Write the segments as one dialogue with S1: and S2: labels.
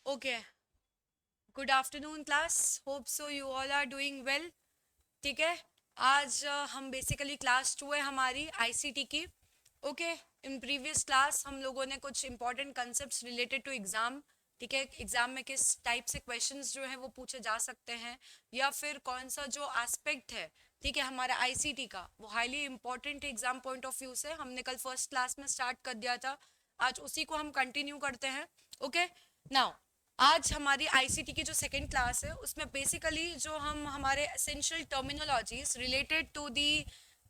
S1: Okay, good afternoon class. Hope so you all are doing well. ठीक है। आज हम बेसिकली क्लास 2 है हमारी आईसीटी की। ओके। इन प्रीवियस क्लास हम लोगों ने कुछ important concept related to exam, ठीक है, एग्जाम में किस टाइप से क्वेश्चंस जो है वो पूछे जा सकते हैं, या फिर कौन सा जो एस्पेक्ट है, ठीक है, हमारा आईसीटी का वो highly important exam point of view से हमने कल फर्स्ट क्लास में स्टार्ट कर दिया था। आज उसी को हम कंटिन्यू करते हैं। ओके। नाउ आज हमारी आईसीटी की जो सेकंड क्लास है उसमें बेसिकली जो हम हमारे essential terminologies related to the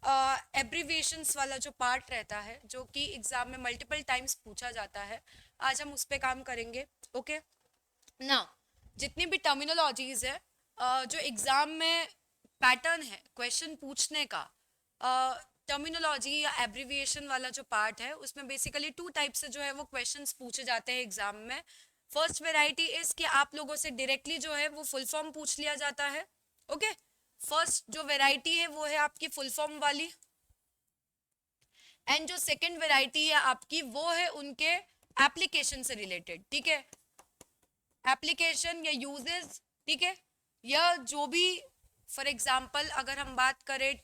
S1: abbreviations वाला जो पार्ट रहता है जो कि एग्जाम में मल्टीपल टाइम्स पूछा जाता है, आज हम उस पर काम करेंगे। ओके। ना जितनी भी टर्मिनोलॉजीज है, जो एग्जाम में पैटर्न है क्वेश्चन पूछने का, टर्मिनोलॉजी या एब्रीविएशन वाला जो पार्ट है उसमें बेसिकली टू टाइप से जो है वो क्वेश्चंस पूछे जाते हैं एग्जाम में। फर्स्ट वेराइटी इज कि आप लोगों से डायरेक्टली जो है वो फुल फॉर्म पूछ लिया जाता है। ओके। फर्स्ट जो वेराइटी है वो है आपकी फुल फॉर्म वाली, एंड जो सेकंड वेराइटी है आपकी वो है उनके एप्लीकेशन से रिलेटेड। ठीक है, एप्लीकेशन या यूजेस। ठीक है, या जो भी, फॉर एग्जांपल अगर हम बात करें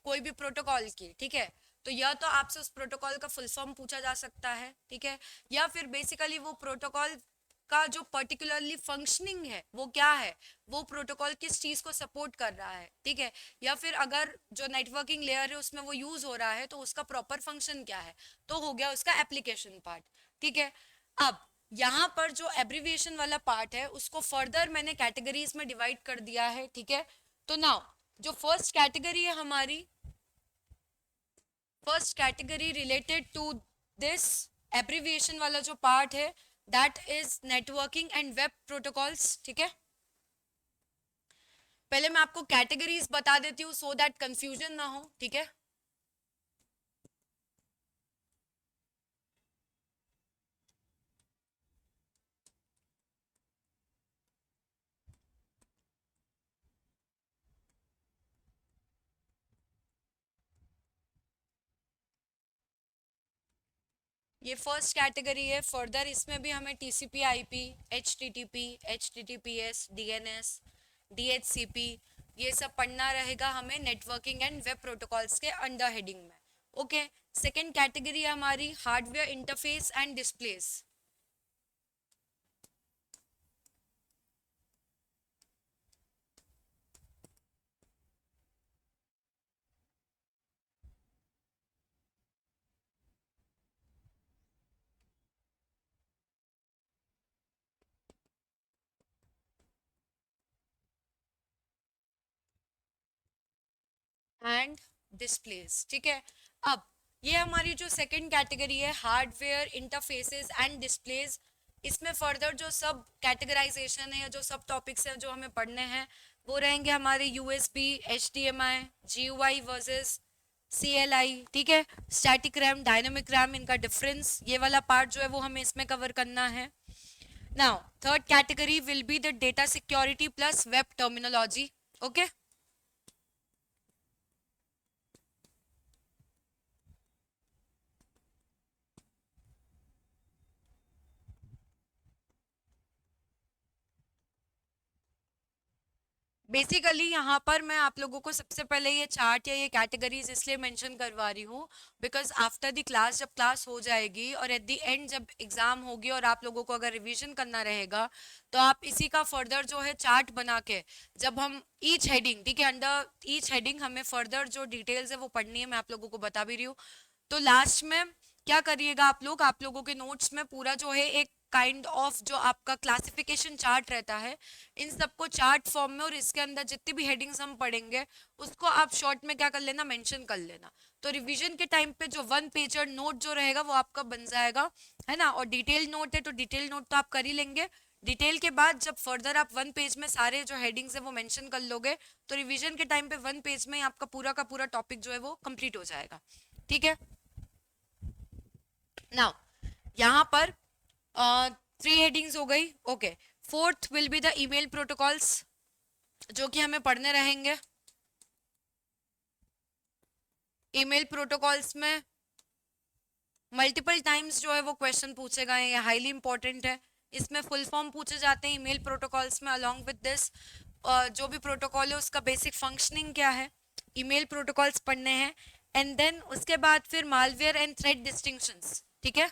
S1: कोई भी प्रोटोकॉल की, ठीक है, तो या तो आपसे उस प्रोटोकॉल का फुल फॉर्म पूछा जा सकता है, ठीक है, या फिर बेसिकली वो प्रोटोकॉल का जो पर्टिकुलरली फंक्शनिंग है वो क्या है, वो प्रोटोकॉल किस चीज को सपोर्ट कर रहा है, ठीक है, या फिर अगर जो नेटवर्किंग लेयर है उसमें वो यूज हो रहा है तो उसका प्रॉपर फंक्शन क्या है, तो हो गया उसका एप्लीकेशन पार्ट। ठीक है। अब यहाँ पर जो एब्रीविएशन वाला पार्ट है उसको फर्दर मैंने कैटेगरीज में डिवाइड कर दिया है। ठीक है। तो नाउ जो फर्स्ट कैटेगरी है हमारी, first category related to this abbreviation वाला जो पार्ट है, that is networking and web protocols. ठीक है, पहले मैं आपको कैटेगरीज बता देती हूँ सो दैट कंफ्यूजन ना हो। ठीक है, ये फर्स्ट कैटेगरी है। फर्दर इसमें भी हमें TCP IP, HTTP, HTTPS, DNS, DHCP, ये सब पढ़ना रहेगा हमें नेटवर्किंग एंड वेब प्रोटोकॉल्स के अंडर हेडिंग में। ओके। सेकेंड कैटेगरी है हमारी hardware interface and displace. And displace. ठीक है। अब ये हमारी जो सेकंड कैटेगरी है हार्डवेयर इंटरफेसेस एंड डिस्प्लेज, इसमें फर्दर जो सब कैटेगराइजेशन है या जो सब टॉपिक्स हैं जो हमें पढ़ने हैं वो रहेंगे हमारे USB, HDMI, GUI versus CLI. ठीक है, स्टैटिक रैम, डायनामिक रैम, इनका डिफरेंस, ये वाला पार्ट जो है वो हमें इसमें कवर करना है। Now third category will be the data security plus web terminology. Okay. Basically यहाँ पर मैं आप लोगों को सबसे पहले ये चार्ट या ये कैटेगरीज इसलिए मेंशन करवा रही हूँ बिकॉज आफ्टर द क्लास, जब क्लास हो जाएगी और एट द एंड जब एग्जाम होगी और आप लोगों को अगर रिवीजन करना रहेगा तो आप इसी का फर्दर जो है चार्ट बना के, जब हम ईच हेडिंग, ठीक है, अंडर ईच हेडिंग हमें फर्दर जो डिटेल्स है वो पढ़नी है, मैं आप लोगों को बता भी रही हूँ। तो लास्ट में क्या करिएगा आप लोग, आप लोगों के नोट्स में पूरा जो है एक काइंड ऑफ जो आपका क्लासिफिकेशन चार्ट रहता है, इन सबको चार्ट फॉर्म में, और इसके अंदर जितनी भी हेडिंग्स हम पढ़ेंगे उसको आप शॉर्ट में क्या कर लेना, मेंशन कर लेना। तो रिवीजन के टाइम पे जो वन पेजर नोट जो रहेगा वो आपका बन जाएगा, है ना। और डिटेल नोट है तो डिटेल नोट तो आप कर ही लेंगे। डिटेल के बाद जब फर्दर आप वन पेज में सारे जो हेडिंग्स है वो मेंशन कर लोगे तो रिवीजन के टाइम पे वन पेज में आपका पूरा का पूरा टॉपिक जो है वो कंप्लीट हो जाएगा। ठीक है। नाउ यहाँ पर थ्री हेडिंग्स हो गई। Okay. Fourth will be the email protocols जो कि हमें पढ़ने रहेंगे। ईमेल प्रोटोकॉल्स में मल्टीपल टाइम्स जो है वो क्वेश्चन पूछे गए हैं, ये हाईली इंपॉर्टेंट है। इसमें फुल फॉर्म पूछे जाते हैं ईमेल प्रोटोकॉल्स में, अलोंग विद दिस जो भी प्रोटोकॉल है उसका बेसिक फंक्शनिंग क्या है, ईमेल प्रोटोकॉल्स पढ़ने हैं। एंड देन उसके बाद फिर मालवेयर एंड थ्रेड डिस्टिंक्शंस, ठीक है।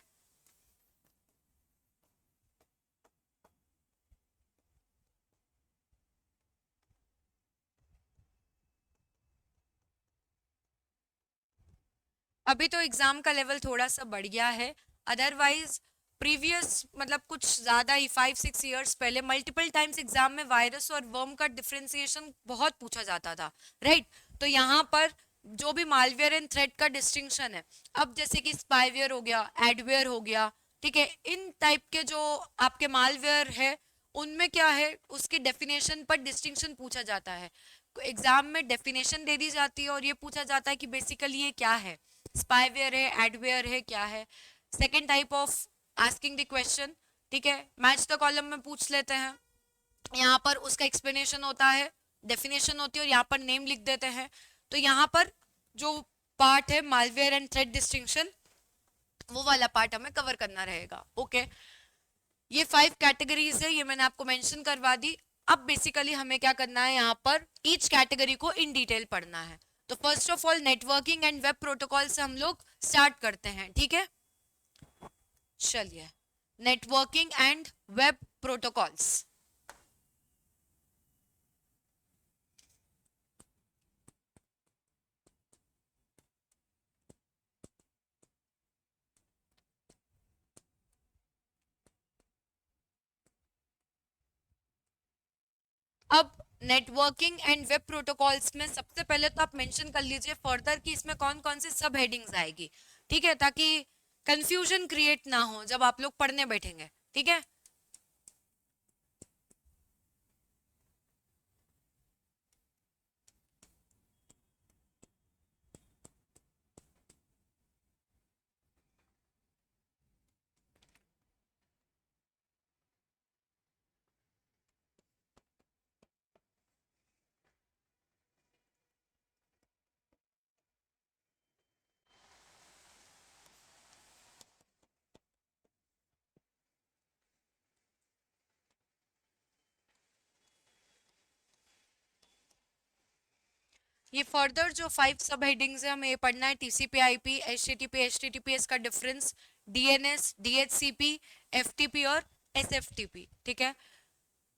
S1: अभी तो एग्जाम का लेवल थोड़ा सा बढ़ गया है, अदरवाइज प्रीवियस मतलब कुछ ज़्यादा ही 5-6 ईयर्स पहले मल्टीपल टाइम्स एग्जाम में वायरस और वर्म का डिफरेंशिएशन बहुत पूछा जाता था, राइट। तो यहाँ पर जो भी मालवेयर एंड थ्रेड का डिस्टिंक्शन है, अब जैसे कि स्पाईवेयर हो गया, एडवेयर हो गया, ठीक है, इन टाइप के जो आपके मालवेयर है उनमें क्या है, उसकी डेफिनेशन पर डिस्टिंक्शन पूछा जाता है। एग्जाम में डेफिनेशन दे दी जाती है और ये पूछा जाता है कि बेसिकली ये क्या है, स्पाईवेयर है, एडवेयर है, क्या है। Second type of asking the question, ठीक है, मैच द कॉलम में पूछ लेते हैं। यहाँ पर उसका एक्सप्लेनेशन होता है, डेफिनेशन होती है और यहाँ पर नेम लिख देते हैं। तो यहाँ पर जो पार्ट है मालवेयर एंड थ्रेड डिस्टिंक्शन, वो वाला पार्ट हमें कवर करना रहेगा, ओके। ये 5 कैटेगरीज है, ये मैंने आपको मेंशन करवा दी। अब बेसिकली हमें क्या करना है, यहाँ पर ईच कैटेगरी को इन डिटेल पढ़ना है। तो first of all networking and web protocol से हम लोग स्टार्ट करते हैं, ठीक है। चलिए, नेटवर्किंग एंड वेब प्रोटोकॉल्स। अब नेटवर्किंग एंड वेब प्रोटोकॉल्स में सबसे पहले तो आप मेंशन कर लीजिए फर्दर कि इसमें कौन कौन सी सब हेडिंग्स आएगी, ठीक है, ताकि कंफ्यूजन क्रिएट ना हो जब आप लोग पढ़ने बैठेंगे, ठीक है। ये फर्दर जो 5 सब हेडिंग्स है हमें ये पढ़ना है, टीसीपी आईपी, एचटीटीपी एचटीटीपीएस का डिफरेंस, डीएनएस डीएचसीपी, एफटीपी और एसएफटीपी, ठीक है।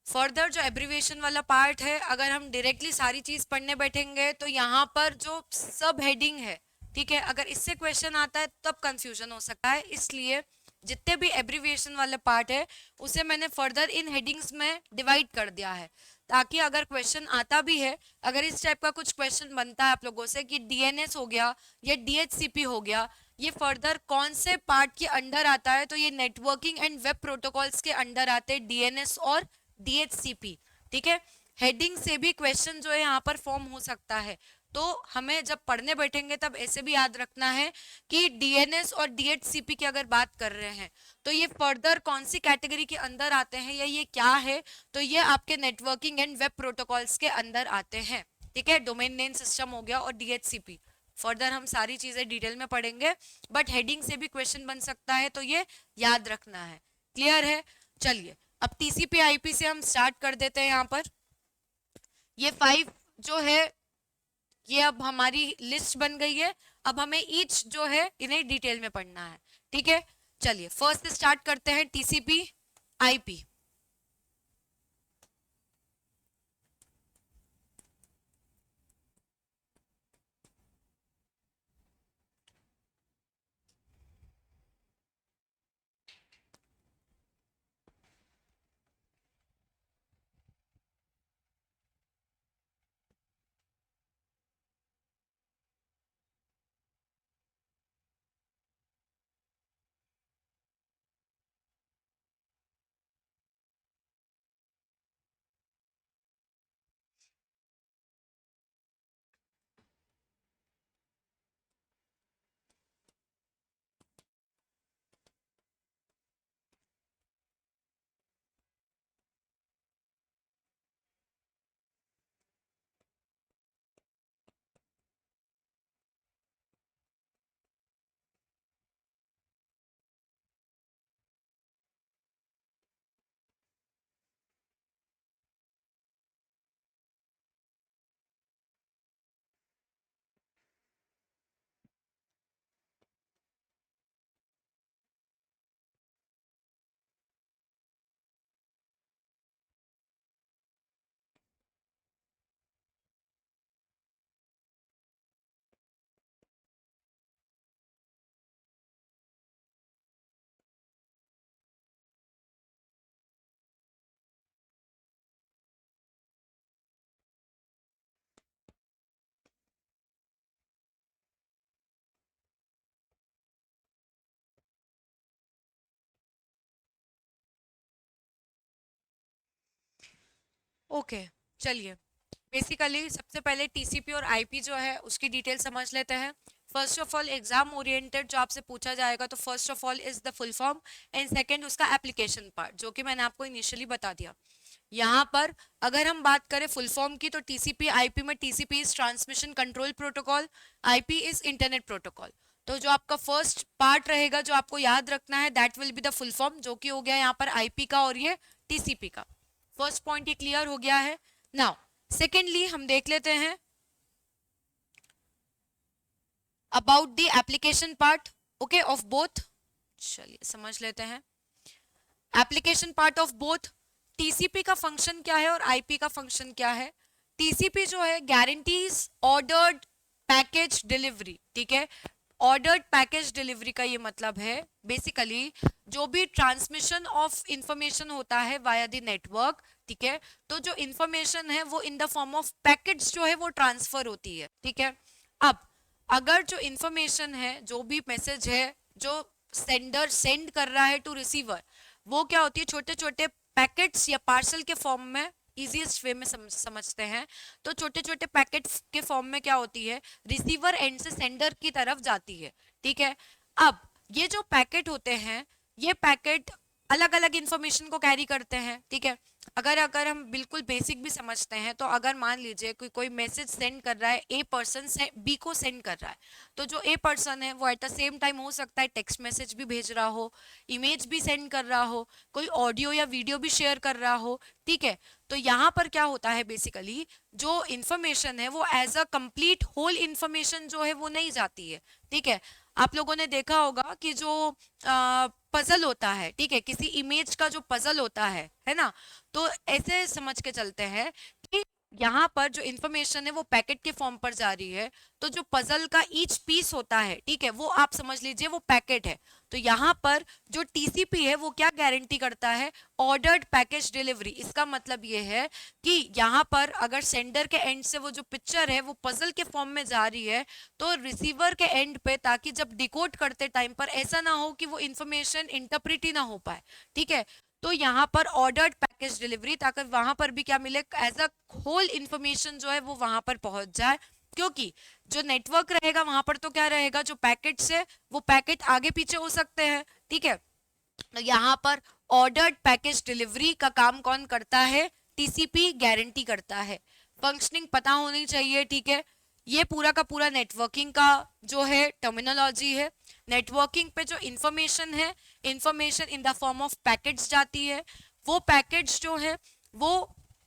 S1: फर्दर जो एब्रीविएशन वाला पार्ट है, अगर हम डायरेक्टली सारी चीज पढ़ने बैठेंगे तो यहाँ पर जो सब हेडिंग है, ठीक है, अगर इससे क्वेश्चन आता है तब कंफ्यूजन हो सकता है, इसलिए जितने भी एब्रीविएशन वाले पार्ट है उसे मैंने फर्दर इन हेडिंग्स में डिवाइड कर दिया है, ताकि अगर क्वेश्चन आता भी है, अगर इस टाइप का कुछ क्वेश्चन बनता है आप लोगों से कि डीएनएस हो गया या डीएचसीपी हो गया, ये फर्दर कौन से पार्ट के अंडर आता है, तो ये नेटवर्किंग एंड वेब प्रोटोकॉल्स के अंडर आते हैं डीएनएस और डीएचसीपी, ठीक है। हेडिंग से भी क्वेश्चन जो है यहाँ पर फॉर्म हो सकता है, तो हमें जब पढ़ने बैठेंगे तब ऐसे भी याद रखना है कि डीएनएस और डीएचसीपी की अगर बात कर रहे हैं तो ये फर्दर कौन सी कैटेगरी के अंदर आते हैं या ये क्या है, तो ये आपके नेटवर्किंग एंड वेब प्रोटोकॉल्स के अंदर आते हैं, ठीक है। डोमेन नेम सिस्टम हो गया और डीएचसीपी, फर्दर हम सारी चीजें डिटेल में पढ़ेंगे, बट हेडिंग से भी क्वेश्चन बन सकता है तो ये याद रखना है, क्लियर है। चलिए, अब टीसीपी आईपी से हम स्टार्ट कर देते हैं। यहाँ पर ये 5 जो है ये अब हमारी लिस्ट बन गई है, अब हमें ईच जो है इन्हें डिटेल में पढ़ना है, ठीक है। चलिए फर्स्ट स्टार्ट करते हैं टीसीपी आईपी। ओके चलिए, बेसिकली सबसे पहले टीसीपी और आईपी जो है उसकी डिटेल समझ लेते हैं। First of all exam oriented जो आपसे पूछा जाएगा तो first of all is the full form and second उसका एप्लीकेशन पार्ट, जो कि मैंने आपको इनिशियली बता दिया। यहाँ पर अगर हम बात करें फुल फॉर्म की तो टीसीपी आईपी में TCP is transmission control protocol, IP is internet protocol. तो जो आपका फर्स्ट पार्ट रहेगा जो आपको याद रखना है that will be the full form, जो कि हो गया यहाँ पर आईपी का और ये टीसीपी का। फर्स्ट पॉइंट ये क्लियर हो गया है। नाउ सेकेंडली हम देख लेते हैं about the application part okay of both. चलिए समझ लेते हैं application part of both. TCP का फंक्शन क्या है और आईपी का फंक्शन क्या है। टीसीपी जो है गारंटीज ऑर्डर्ड पैकेज डिलीवरी, ठीक है। ऑर्डर्ड पैकेज डिलीवरी का ये मतलब है बेसिकली जो भी ट्रांसमिशन ऑफ इंफॉर्मेशन होता है वाया द नेटवर्क, ठीक है, तो जो इंफॉर्मेशन है वो in the form of packets जो है वो ट्रांसफर होती है, ठीक है। अब अगर जो इंफॉर्मेशन है जो भी मैसेज है जो सेंडर सेंड कर रहा है टू रिसीवर, वो क्या होती है छोटे छोटे पैकेट्स या पार्सल के फॉर्म में, इजीएस्ट वे में समझते हैं तो छोटे छोटे पैकेट के फॉर्म में क्या होती है रिसीवर एंड से सेंडर की तरफ जाती है, ठीक है। अब ये जो पैकेट होते हैं ये पैकेट अलग अलग इंफॉर्मेशन को कैरी करते हैं, ठीक है। अगर अगर हम बिल्कुल बेसिक भी समझते हैं तो अगर मान लीजिए कोई मैसेज सेंड कर रहा है, ए पर्सन से बी को सेंड कर रहा है, तो जो ए पर्सन है वो एट द सेम टाइम हो सकता है टेक्स्ट मैसेज भी भेज रहा हो, इमेज भी सेंड कर रहा हो, कोई ऑडियो या वीडियो भी शेयर कर रहा हो, ठीक है। तो यहाँ पर क्या होता है बेसिकली जो इन्फॉर्मेशन है वो as a complete whole information जो है वो नहीं जाती है, ठीक है। आप लोगों ने देखा होगा कि जो पजल होता है, ठीक है, किसी इमेज का जो पजल होता है ना, तो ऐसे समझ के चलते हैं कि यहाँ पर जो इंफॉर्मेशन है वो पैकेट के फॉर्म पर जा रही है, तो जो पजल का ईच पीस होता है, ठीक है, वो आप समझ लीजिए वो पैकेट है। तो यहाँ पर जो टीसीपी है वो क्या गारंटी करता है ऑर्डर्ड पैकेज डिलीवरी। इसका मतलब ये है कि यहाँ पर अगर सेंडर के एंड से वो जो पिक्चर है वो पजल के फॉर्म में जा रही है तो रिसीवर के एंड पे, ताकि जब डिकोड करते टाइम पर ऐसा ना हो कि वो इंफॉर्मेशन इंटरप्रेट ही ना हो पाए, ठीक है। तो यहाँ पर ऑर्डर्ड पैकेज डिलीवरी, ताकि वहां पर भी क्या मिले एज अ होल इंफॉर्मेशन जो है वो वहां पर पहुंच जाए, क्योंकि जो नेटवर्क रहेगा वहां पर तो क्या रहेगा जो पैकेट्स है वो पैकेट आगे पीछे हो सकते हैं, ठीक है। तो यहाँ पर ऑर्डर्ड पैकेज डिलीवरी का काम कौन करता है टीसीपी गारंटी करता है। फंक्शनिंग पता होनी चाहिए, ठीक है। ये पूरा का पूरा नेटवर्किंग का जो है टर्मिनोलॉजी है। नेटवर्किंग पे जो इंफॉर्मेशन है, information in the form of packets जाती है। वो पैकेट्स जो है वो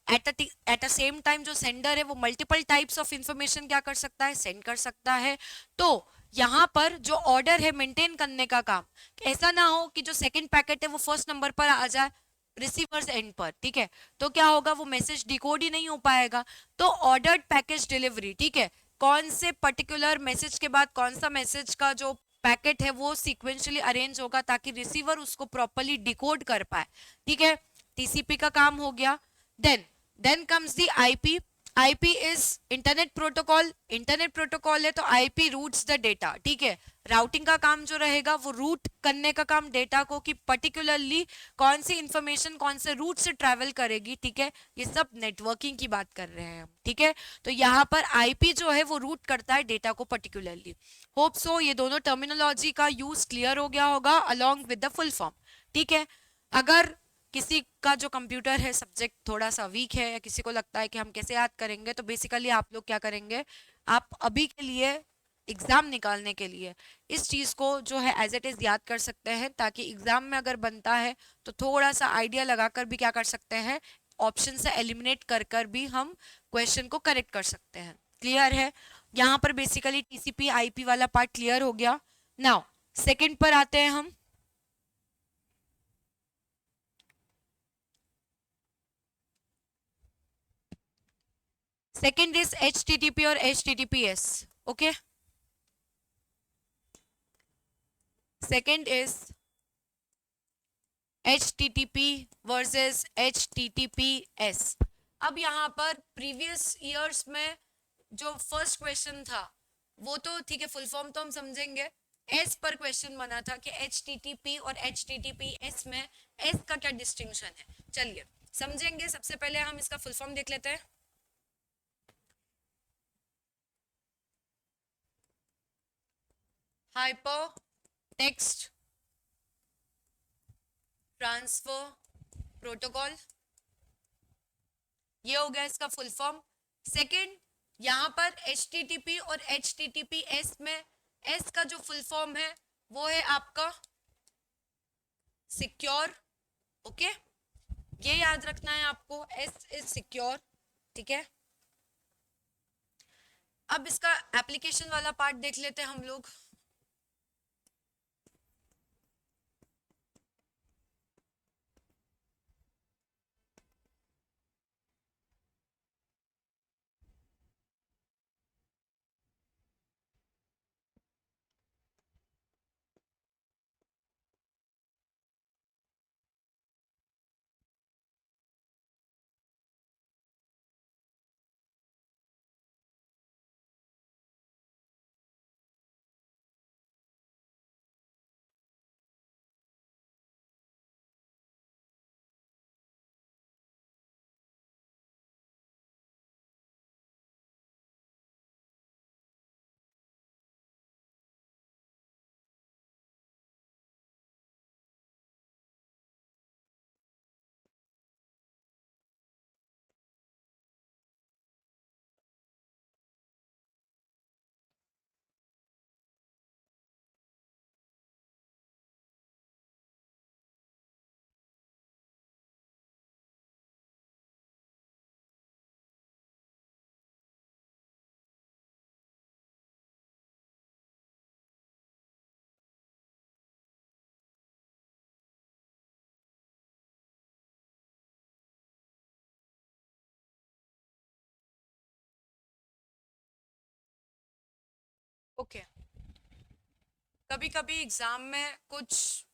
S1: एट अ सेम टाइम जो सेंडर है वो मल्टीपल टाइप्स ऑफ इंफॉर्मेशन क्या कर सकता है सेंड कर सकता है। तो यहाँ पर जो ऑर्डर है मेंटेन करने का काम, ऐसा ना हो कि जो सेकंड पैकेट है वो फर्स्ट नंबर पर आ जाए रिसीवर्स एंड पर, ठीक है, तो क्या होगा वो मैसेज डिकोड ही नहीं हो पाएगा। तो ऑर्डर्ड पैकेज डिलीवरी, ठीक है, कौन से पर्टिकुलर मैसेज के बाद कौन सा मैसेज का जो पैकेट है वो सीक्वेंशियली अरेंज होगा ताकि रिसीवर उसको प्रॉपरली डिकोड कर पाए, ठीक है। टीसीपी का काम हो गया। Then comes the IP. IP is internet protocol. Internet protocol है तो आईपी रूट्स द डेटा, ठीक है। राउटिंग का काम जो रहेगा वो रूट करने का काम डेटा को, कि पर्टिकुलरली कौन सी इंफॉर्मेशन कौन से रूट से ट्रैवल करेगी, ठीक है। ये सब नेटवर्किंग की बात कर रहे हैं हम, ठीक है। तो यहाँ पर आईपी जो है वो रूट करता है डेटा को पर्टिकुलरली। होप सो ये दोनों टर्मिनोलॉजी का यूज क्लियर हो गया होगा along with the full form, ठीक है। अगर किसी का जो कंप्यूटर है सब्जेक्ट थोड़ा सा वीक है या किसी को लगता है कि हम कैसे याद करेंगे, तो बेसिकली आप लोग क्या करेंगे, आप अभी के लिए एग्जाम निकालने के लिए इस चीज को जो है एज इट इज याद कर सकते हैं, ताकि एग्जाम में अगर बनता है तो थोड़ा सा आइडिया लगाकर भी क्या कर सकते हैं ऑप्शन से एलिमिनेट कर कर भी हम क्वेश्चन को करेक्ट कर सकते हैं। क्लियर है। यहाँ पर बेसिकली टीसीपी आईपी वाला पार्ट क्लियर हो गया। नाउ सेकंड पर आते हैं हम। Second is HTTP or HTTPS. Okay. Second is HTTP versus HTTPS. अब यहाँ पर प्रीवियस ईयर्स में जो फर्स्ट क्वेश्चन था वो तो ठीक है, फुल फॉर्म तो हम समझेंगे। एस पर क्वेश्चन बना था कि HTTP और HTTPS में एस का क्या डिस्टिंक्शन है। चलिए समझेंगे। सबसे पहले हम इसका फुल फॉर्म देख लेते हैं। हाइपर टेक्स्ट ट्रांसफर प्रोटोकॉल, ये हो गया इसका फुल फॉर्म। सेकंड, यहाँ पर HTTP और HTTPS में S का जो फुल फॉर्म है वो है आपका सिक्योर। ओके, ये याद रखना है आपको, S इज सिक्योर। ठीक है, अब इसका एप्लीकेशन वाला पार्ट देख लेते हैं हम लोग। ओके, कभी कभी एग्जाम में कुछ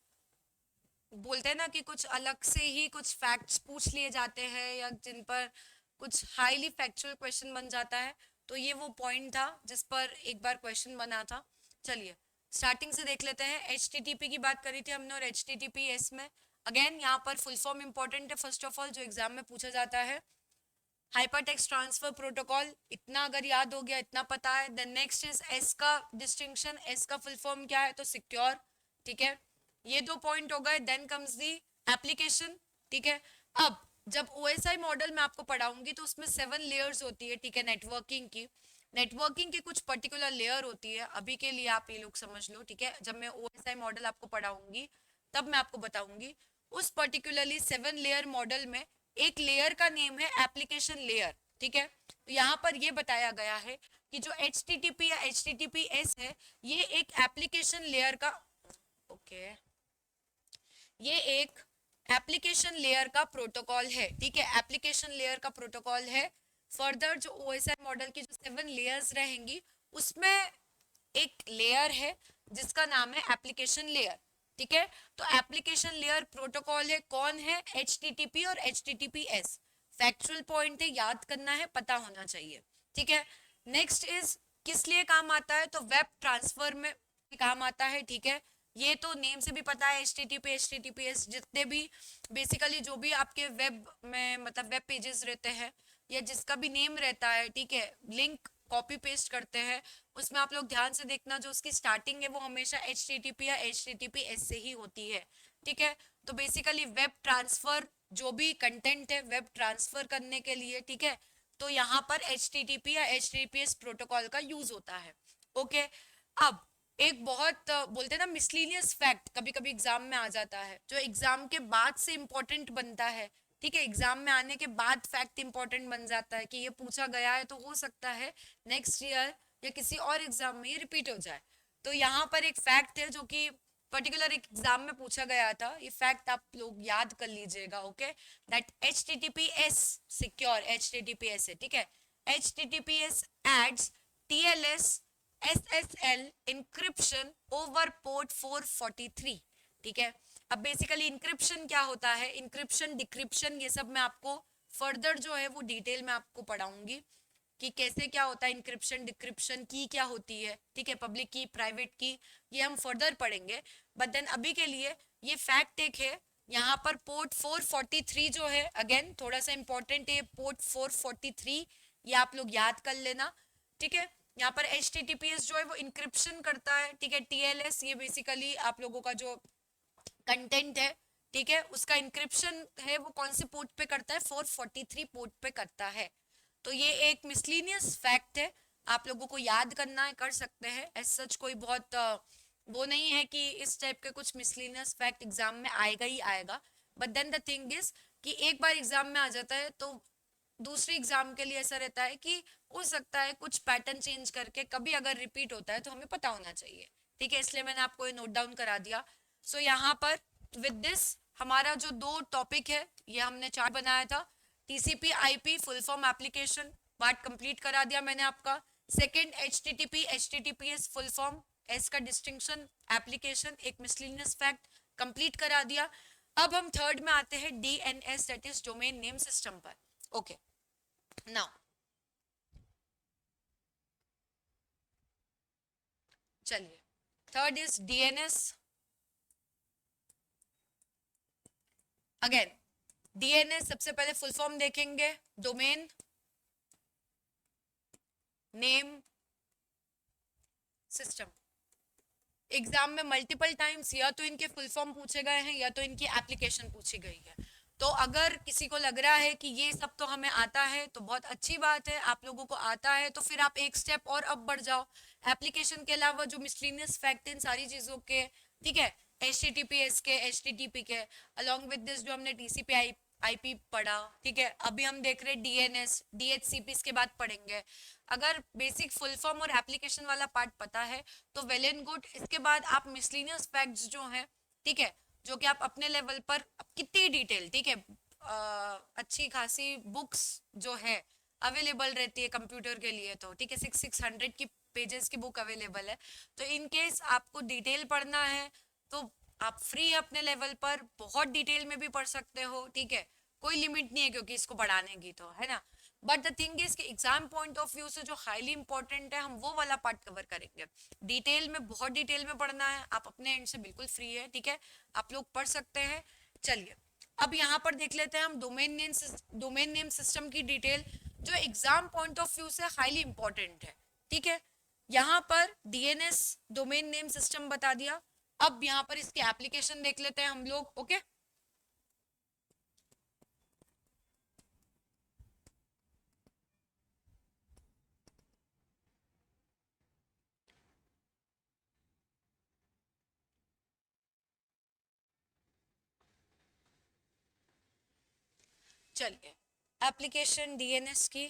S1: बोलते हैं ना कि कुछ अलग से ही कुछ फैक्ट्स पूछ लिए जाते हैं, या जिन पर कुछ हाईली फैक्चुअल क्वेश्चन बन जाता है। तो ये वो पॉइंट था जिस पर एक बार क्वेश्चन बना था। चलिए स्टार्टिंग से देख लेते हैं। HTTP की बात करी थी हमने, और HTTPS में अगेन यहाँ पर फुल फॉर्म इंपॉर्टेंट है फर्स्ट ऑफ ऑल, जो एग्जाम में पूछा जाता है। हाइपरटेक्स्ट ट्रांसफर प्रोटोकॉल, इतना अगर याद हो गया, इतना पता है। देन नेक्स्ट इज एस का डिस्टिंक्शन, एस का फुल फॉर्म क्या है, तो सिक्योर। ठीक है, ये दो पॉइंट हो गए। Then comes the application. ठीक है, अब जब OSI मॉडल में आपको पढ़ाऊंगी तो उसमें 7 लेयर्स होती है। ठीक है, नेटवर्किंग की, नेटवर्किंग की कुछ पर्टिकुलर लेयर होती है। अभी के लिए आप ये लोग समझ लो। ठीक है, जब मैं OSI मॉडल आपको पढ़ाऊंगी तब मैं आपको बताऊंगी। उस पर्टिकुलरली 7 लेयर मॉडल में एक लेयर का नेम है एप्लीकेशन लेयर। ठीक है, तो यहाँ पर ये बताया गया है कि जो HTTP या HTTPS है, ये एक एप्लीकेशन लेयर का, ओके, ये एक एप्लीकेशन लेयर का प्रोटोकॉल है। ठीक है, एप्लीकेशन लेयर का प्रोटोकॉल है। फर्दर जो OSI मॉडल की जो 7 लेयर्स रहेंगी उसमें एक लेयर है जिसका नाम है एप्लीकेशन लेयर। ठीक है, तो एप्लीकेशन लेयर प्रोटोकॉल है, कौन है, HTTP और HTTPS। फैक्चुअल पॉइंट है, याद करना है, पता होना चाहिए। ठीक है, नेक्स्ट इज किस लिए काम आता है, तो वेब ट्रांसफर में काम आता है। ठीक है, ये तो नेम से भी पता है, HTTP HTTPS जितने भी बेसिकली जो भी आपके वेब में मतलब वेब पेजेस रहते हैं या जिसका भी नेम रहता है, ठीक है, लिंक कॉपी पेस्ट करते हैं, उसमें आप लोग ध्यान से देखना, जो उसकी स्टार्टिंग है वो हमेशा HTTP या HTTPS से ही होती है। ठीक है, तो बेसिकली वेब ट्रांसफर, जो भी कंटेंट है वेब ट्रांसफर करने के लिए, ठीक है, तो यहाँ पर HTTP या HTTPS प्रोटोकॉल का यूज होता है। ओके, अब एक बहुत बोलते हैं ना मिसलीनियस फैक्ट कभी कभी एग्जाम में आ जाता है, जो एग्जाम के बाद से इंपॉर्टेंट बनता है। ठीक है, एग्जाम में आने के बाद फैक्ट इंपॉर्टेंट बन जाता है कि ये पूछा गया है, तो हो सकता है नेक्स्ट ईयर या किसी और एग्जाम में ये रिपीट हो जाए। तो यहाँ पर एक फैक्ट है जो कि पर्टिकुलर एक एग्जाम में पूछा गया था, ये फैक्ट आप लोग याद कर लीजिएगा। Okay, that HTTPS secure HTTPS है। ठीक है, HTTPS adds TLS SSL encryption over port 443। ठीक है, अब बेसिकली इंक्रिप्शन क्या होता है, इंक्रिप्शन डिक्रिप्शन ये सब मैं आपको फर्दर जो है वो डिटेल में आपको पढ़ाऊंगी कि कैसे क्या होता है इंक्रिप्शन डिक्रिप्शन, की क्या होती है। ठीक है, पब्लिक की, प्राइवेट की, ये हम फर्दर पढ़ेंगे। बट देन अभी के लिए ये फैक्ट एक है यहाँ पर पोर्ट 443 जो है, अगेन थोड़ा सा इंपॉर्टेंट है पोर्ट 443, ये आप लोग याद कर लेना, ठीक है। यहाँ पर HTTPS जो है वो इंक्रिप्शन करता है, ठीक है। TLS ये बेसिकली आप लोगों का जो कंटेंट है, ठीक है, उसका इंक्रिप्शन है वो कौन से पोर्ट पे करता है, 443 पोर्ट पे करता है। तो ये एक मिसलिनियस फैक्ट है, आप लोगों को याद करना है, कर सकते हैं। एज सच कोई बहुत वो नहीं है कि इस टाइप के कुछ मिसलिनियस फैक्ट एग्जाम में आएगा ही आएगा, but then the thing is कि एक बार एग्जाम में आ जाता है तो दूसरी एग्जाम के लिए ऐसा रहता है कि हो सकता है कुछ पैटर्न चेंज करके कभी अगर रिपीट होता है तो हमें पता होना चाहिए, ठीक है। इसलिए मैंने आपको ये नोट डाउन करा दिया। सो यहाँ पर विद दिस हमारा जो दो टॉपिक है ये हमने चार्ट बनाया था। TCP IP full form application part complete करा दिया मैंने आपका। Second HTTP HTTPS full form, S का डिस्टिंक्शन, एप्लीकेशन, एक मिसलिनियस फैक्ट कंप्लीट करा दिया। अब हम थर्ड में आते हैं DNS that is domain name system पर। ओके नाउ चलिए, third is DNS। Again DNS सबसे पहले फुल फॉर्म देखेंगे, डोमेन नेम सिस्टम। एग्जाम में मल्टीपल टाइम्स या तो इनके फुल फॉर्म पूछे गए हैं या तो इनकी एप्लीकेशन पूछी गई है। तो अगर किसी को लग रहा है कि ये सब तो हमें आता है तो बहुत अच्छी बात है, आप लोगों को आता है तो फिर आप एक स्टेप और अब बढ़ जाओ। एप्लीकेशन के अलावा जो मिसलिनियस फैक्ट इन सारी चीजों के, ठीक है, HTTPS के, HTTP के, अलॉन्ग विद दिस जो हमने TCP IP पढ़ा, ठीक है। अभी हम देख रहे हैं DNS DHCP, इसके बाद पढ़ेंगे। अगर बेसिक फुल फॉर्म और एप्लीकेशन वाला पार्ट पता है तो वेल एंड गुड। इसके बाद आप मिसलिनियस फैक्ट्स जो हैं, ठीक है, जो कि आप अपने लेवल पर कितनी डिटेल, ठीक है, अच्छी खासी बुक्स जो है अवेलेबल रहती है कंप्यूटर के लिए, तो ठीक है 600 की पेजेस की बुक अवेलेबल है। तो इन केस आपको डिटेल पढ़ना है तो आप फ्री अपने लेवल पर बहुत डिटेल में भी पढ़ सकते हो, ठीक है, कोई लिमिट नहीं है क्योंकि इसको पढ़ाने की, तो है ना। बट द थिंग इज कि एग्जाम पॉइंट ऑफ व्यू से जो हाईली इंपॉर्टेंट है हम वो वाला पार्ट कवर करेंगे। डिटेल में, बहुत डिटेल में पढ़ना है, आप अपने एंड से बिल्कुल फ्री है, ठीक है, आप लोग पढ़ सकते हैं। चलिए अब यहाँ पर देख लेते हैं हम डोमेन नेम सिस्टम की डिटेल जो एग्जाम पॉइंट ऑफ व्यू से हाईली इंपॉर्टेंट है, ठीक है। यहाँ पर DNS डोमेन नेम सिस्टम बता दिया। अब यहाँ पर इसकी एप्लीकेशन देख लेते हैं हम लोग, ओके। चलिए एप्लीकेशन DNS की,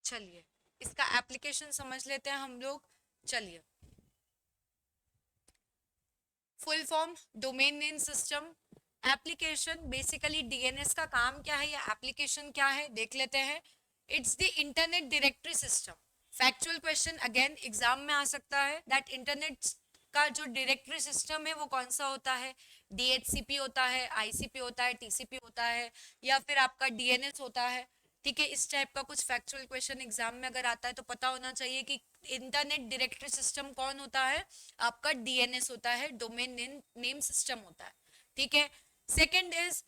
S1: चलिए इसका एप्लीकेशन समझ लेते हैं हम लोग। चलिए, full form domain name system application, basically DNS का काम क्या है या एप्लीकेशन क्या है देख लेते हैं। It's the internet directory system. Factual question again exam में आ सकता है दैट इंटरनेट का जो डायरेक्टरी सिस्टम है वो कौन सा होता है। DHCP होता है, ICP होता है, TCP होता है, या फिर आपका DNS होता है, ठीक है। इस टाइप का कुछ फैक्चुअल क्वेश्चन एग्जाम में अगर आता है तो पता होना चाहिए कि इंटरनेट डायरेक्टरी सिस्टम कौन होता है, आपका DNS होता है, डोमेन नेम सिस्टम होता है, ठीक है। सेकंड इज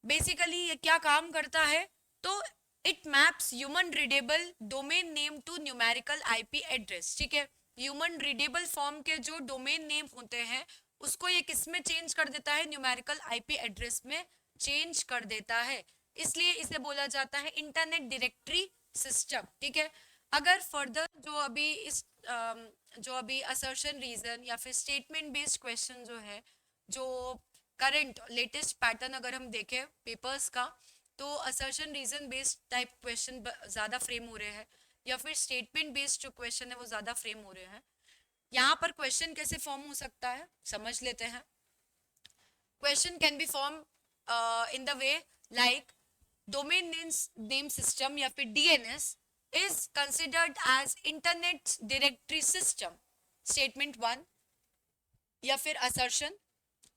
S1: बेसिकली ये क्या काम करता है, तो it maps human readable domain name to numerical IP address, ठीक है। ह्यूमन रीडेबल फॉर्म के जो डोमेन नेम होते हैं उसको ये किस में चेंज कर देता है, न्यूमेरिकल आईपी एड्रेस में चेंज कर देता है, इसलिए इसे बोला जाता है इंटरनेट डायरेक्टरी सिस्टम। ठीक है, अगर फर्दर जो अभी असर्शन रीजन या फिर स्टेटमेंट बेस्ड क्वेश्चन जो है, जो करंट लेटेस्ट पैटर्न अगर हम देखें पेपर्स का, तो assertion reason based type question ज़्यादा फ्रेम हो रहे हैं, या फिर स्टेटमेंट बेस्ड जो क्वेश्चन है वो ज़्यादा फ्रेम हो रहे हैं। यहाँ पर क्वेश्चन कैसे फॉर्म हो सकता है समझ लेते हैं। Question can be form in the way like domain name system या फिर DNS is considered as internet directory system, statement 1, या फिर असर्शन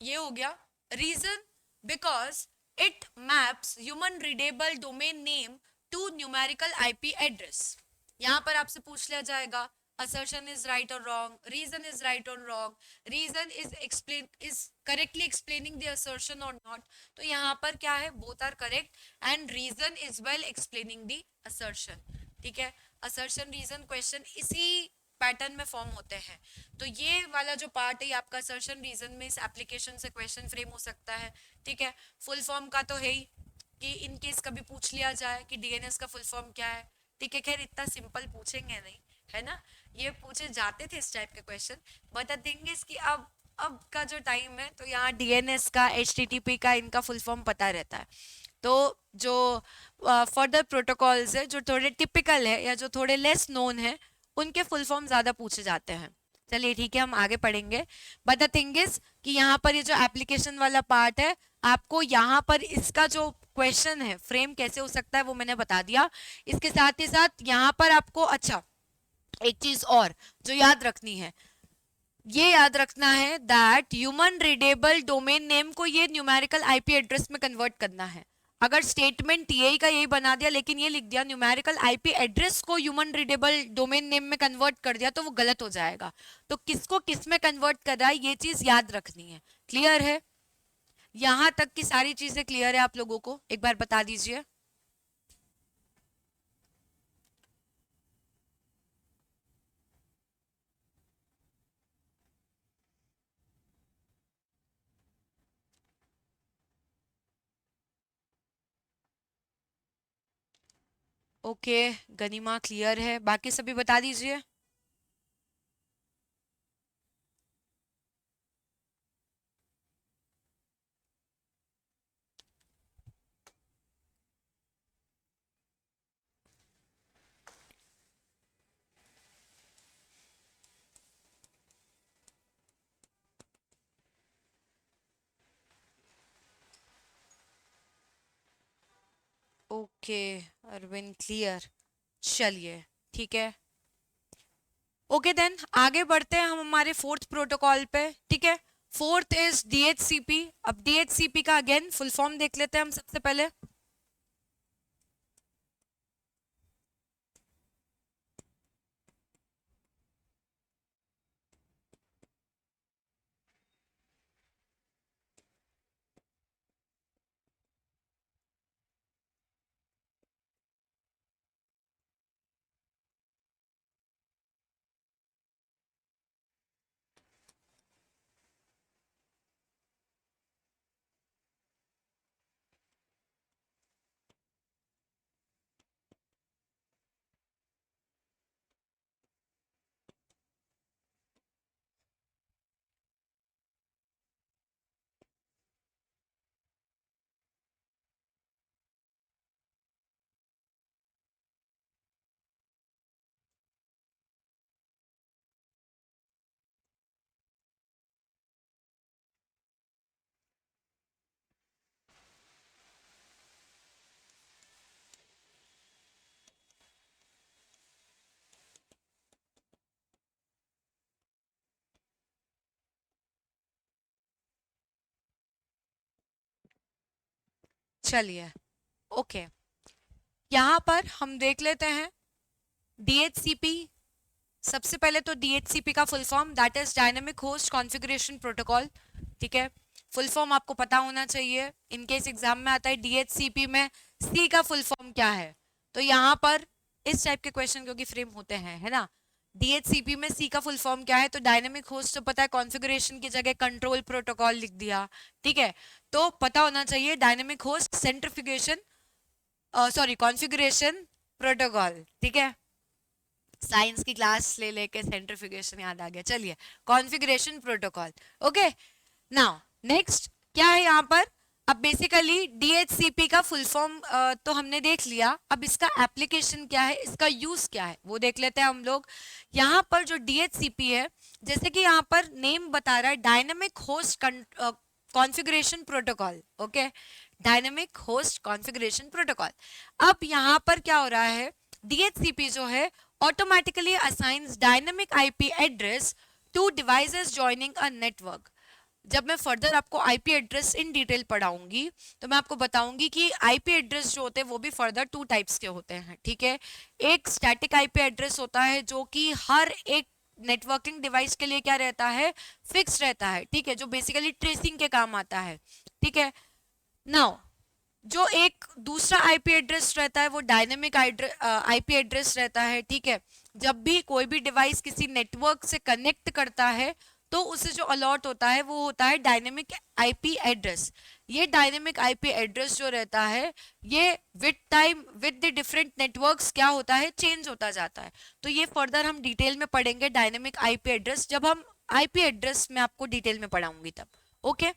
S1: ये हो गया। Reason because it maps human readable domain name to numerical IP address. यहाँ पर आपसे पूछ लिया जाएगा assertion is right or wrong, reason is right or wrong, reason is correctly explaining the assertion or not, तो यहाँ पर क्या है, both are correct and reason is well explaining the assertion। ठीक है, assertion reason question इसी pattern में form होते हैं। तो ये वाला जो पार्ट है आपका assertion reason में, इस एप्लीकेशन से क्वेश्चन फ्रेम हो सकता है। ठीक है, फुल फॉर्म का तो है ही कि इन केस कभी पूछ लिया जाए कि डीएनएस का फुल फॉर्म क्या है। ठीक है, खैर इतना सिंपल पूछेंगे नहीं, है ना, ये पूछे जाते थे इस टाइप के question, but the thing is कि अब का जो टाइम है तो यहाँ डीएनएस का, एचटीटीपी का, इनका फुल फॉर्म पता रहता है। तो जो फर्दर प्रोटोकॉल्स है जो थोड़े टिपिकल है या जो थोड़े लेस नोन है, उनके फुल फॉर्म ज़्यादा पूछे जाते हैं। चलिए ठीक है, हम आगे पढ़ेंगे। बट द थिंग इज कि यहाँ पर ये जो एप्लीकेशन वाला पार्ट है, आपको यहाँ पर इसका जो क्वेश्चन है फ्रेम कैसे हो सकता है वो मैंने बता दिया। इसके साथ ही साथ यहाँ पर आपको अच्छा एक चीज और जो याद रखनी है, ये याद रखना है that human readable domain name को ये न्यूमेरिकल आईपी एड्रेस में कन्वर्ट करना है। अगर स्टेटमेंट यही का यही बना दिया लेकिन ये लिख दिया न्यूमेरिकल आईपी एड्रेस को ह्यूमन रीडेबल डोमेन नेम में कन्वर्ट कर दिया, तो वो गलत हो जाएगा। तो किसको किस में कन्वर्ट कर रहा है ये चीज याद रखनी है। क्लियर है? यहां तक की सारी चीजें क्लियर है आप लोगों को? एक बार बता दीजिए। ओके, गनीमा क्लियर है, बाकी सभी बता दीजिए। ओके अरविंद क्लियर, चलिए ठीक है। ओके देन आगे बढ़ते हैं हम हमारे फोर्थ प्रोटोकॉल पे। ठीक है, फोर्थ इज डीएचसीपी। अब डीएचसीपी का अगेन फुल फॉर्म देख लेते हैं हम सबसे पहले। चलिए ओके, यहाँ पर हम देख लेते हैं डीएचसीपी। सबसे पहले तो डीएचसीपी का full form that is dynamic host configuration protocol. ठीक है, फुल फॉर्म आपको पता होना चाहिए, इनकेस एग्जाम में आता है डीएचसीपी में सी का फुल फॉर्म क्या है, तो यहाँ पर इस टाइप के क्वेश्चन क्योंकि फ्रेम होते हैं, है ना। DHCP में C का फुल फॉर्म क्या है? तो डायनेमिक होस्ट तो पता है, कॉन्फ़िगरेशन की जगह कंट्रोल प्रोटोकॉल लिख दिया, ठीक है। तो पता होना चाहिए dynamic host सेंट्रिफिकेशन, sorry configuration protocol, ठीक है। साइंस की क्लास ले लेके सेंट्रिफिकेशन याद आ गया। चलिए, configuration protocol, okay. Now next क्या है यहाँ पर? अब बेसिकली DHCP का फुल फॉर्म तो हमने देख लिया, अब इसका एप्लीकेशन क्या है, इसका यूज क्या है वो देख लेते हैं हम लोग। यहाँ पर जो DHCP है, जैसे कि यहाँ पर नेम बता रहा है dynamic host configuration protocol, okay, dynamic host configuration protocol. अब यहाँ पर क्या हो रहा है, DHCP जो है automatically assigns dynamic IP address to devices joining a network. जब मैं फर्दर आपको आईपी एड्रेस इन डिटेल पढ़ाऊंगी तो मैं आपको बताऊंगी कि आईपी एड्रेस जो होते हैं वो भी फर्दर 2 टाइप्स के होते हैं, ठीक है। एक स्टैटिक आईपी एड्रेस होता है जो कि हर एक नेटवर्किंग डिवाइस के लिए क्या रहता है, फिक्स रहता है, ठीक है, जो बेसिकली ट्रेसिंग के काम आता है, ठीक है। नाउ जो एक दूसरा आईपी एड्रेस रहता है वो डायनेमिक आईपी एड्रेस रहता है, ठीक है। जब भी कोई भी डिवाइस किसी नेटवर्क से कनेक्ट करता है तो उसे जो अलॉट होता है वो होता है डायनेमिक आईपी एड्रेस। ये डायनेमिक आईपी एड्रेस जो रहता है ये with time with the different networks क्या होता है, चेंज होता जाता है। तो ये फर्दर हम डिटेल में पढ़ेंगे डायनेमिक आईपी एड्रेस, जब हम आईपी एड्रेस में आपको डिटेल में पढ़ाऊंगी तब, ओके।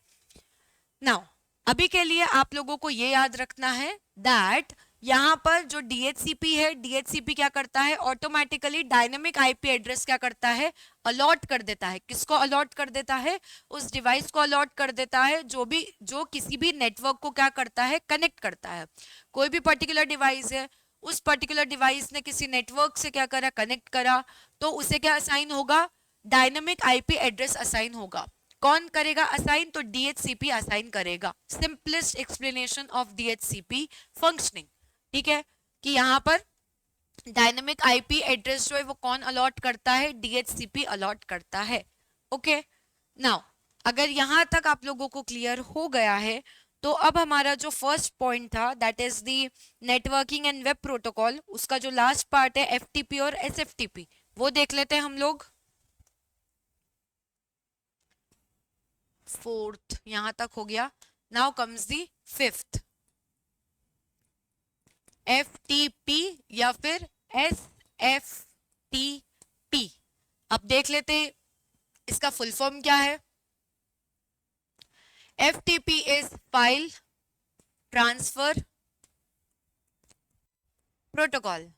S1: नाउ अभी के लिए आप लोगों को ये याद रखना है दैट यहाँ पर जो DHCP है, DHCP क्या करता है, ऑटोमेटिकली डायनेमिक आईपी एड्रेस क्या करता है, अलॉट कर देता है। किसको अलॉट कर देता है? उस डिवाइस को अलॉट कर देता है जो किसी भी नेटवर्क को क्या करता है, कनेक्ट करता है। कोई भी पर्टिकुलर डिवाइस है, उस पर्टिकुलर डिवाइस ने किसी नेटवर्क से क्या करा, कनेक्ट करा, तो उसे क्या असाइन होगा, डायनेमिक आईपी एड्रेस असाइन होगा। कौन करेगा असाइन? तो DHCP असाइन करेगा। Simplest explanation of DHCP functioning, ठीक है, कि यहाँ पर डायनेमिक आईपी एड्रेस जो है वो कौन अलॉट करता है, DHCP अलॉट करता है, ओके। नाउ अगर यहाँ तक आप लोगों को क्लियर हो गया है तो अब हमारा जो फर्स्ट पॉइंट था that is the networking and web protocol, उसका जो लास्ट पार्ट है FTP और SFTP वो देख लेते हैं हम लोग। फोर्थ यहां तक हो गया। Now comes the fifth, FTP या फिर SFTP। अब देख लेते इसका फुल फॉर्म क्या है। FTP is file transfer protocol.